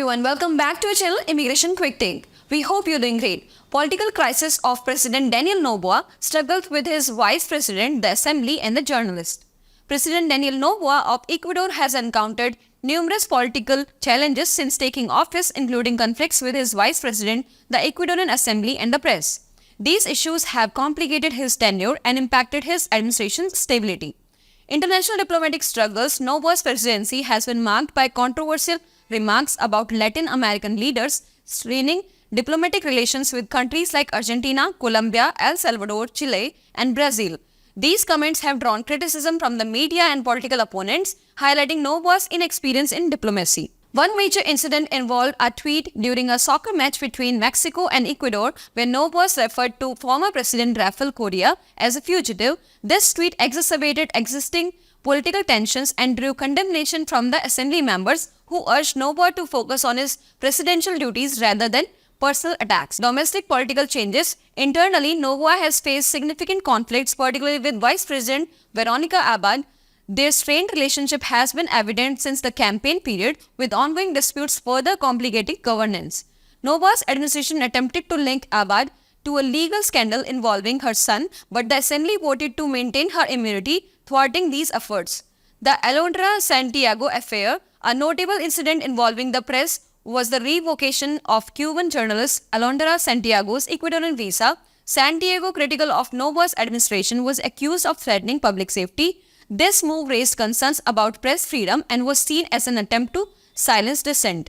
everyone, welcome back to our channel Immigration Quick Take. We hope you're doing great. Political crisis of President Daniel Noboa struggles with his vice president, the assembly and the journalist. President Daniel Noboa of Ecuador has encountered numerous political challenges since taking office, including conflicts with his vice president, the Ecuadorian assembly and the press. These issues have complicated his tenure and impacted his administration's stability. International diplomatic struggles. Noboa's presidency has been marked by controversial remarks about Latin American leaders straining diplomatic relations with countries like Argentina, Colombia, El Salvador, Chile, and Brazil. These comments have drawn criticism from the media and political opponents, highlighting Noboa's inexperience in diplomacy. One major incident involved a tweet during a soccer match between Mexico and Ecuador, where Noboa referred to former President Rafael Correa as a fugitive. This tweet exacerbated existing political tensions and drew condemnation from the assembly members, who urged Noboa to focus on his presidential duties rather than personal attacks. Domestic political changes. Internally, Noboa has faced significant conflicts, particularly with Vice President Veronica Abad. Their strained relationship has been evident since the campaign period, with ongoing disputes further complicating governance. Noboa's administration attempted to link Abad to a legal scandal involving her son, but the assembly voted to maintain her immunity, thwarting these efforts. The Alondra Santiago affair. A notable incident involving the press was the revocation of Cuban journalist Alondra Santiago's Ecuadorian visa. Santiago, critical of Noboa's administration, was accused of threatening public safety. This move raised concerns about press freedom and was seen as an attempt to silence dissent.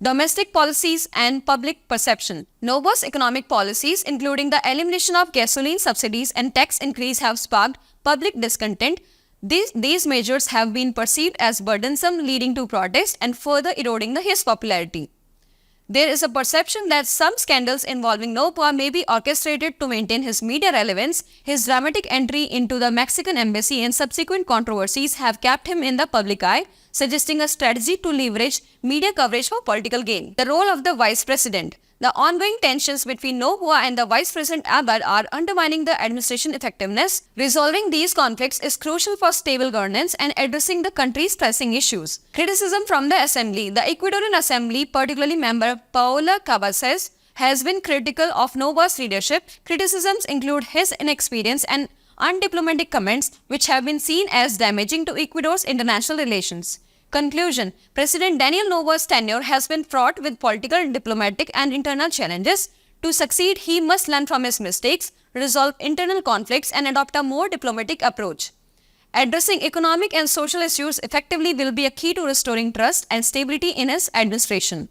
Domestic policies and public perception. Noboa's economic policies, including the elimination of gasoline subsidies and tax increase, have sparked public discontent. These measures have been perceived as burdensome, leading to protest and further eroding his popularity. There is a perception that some scandals involving Noboa may be orchestrated to maintain his media relevance. His dramatic entry into the Mexican embassy and subsequent controversies have kept him in the public eye, suggesting a strategy to leverage media coverage for political gain. The role of the vice president. The ongoing tensions between Noboa and the Vice President Abad are undermining the administration effectiveness. Resolving these conflicts is crucial for stable governance and addressing the country's pressing issues. Criticism from the Assembly. The Ecuadorian Assembly, particularly member Paola Cabezas, has been critical of Noboa's leadership. Criticisms include his inexperience and undiplomatic comments, which have been seen as damaging to Ecuador's international relations. Conclusion. President Daniel Noboa's tenure has been fraught with political, diplomatic, and internal challenges. To succeed, he must learn from his mistakes, resolve internal conflicts, and adopt a more diplomatic approach. Addressing economic and social issues effectively will be a key to restoring trust and stability in his administration.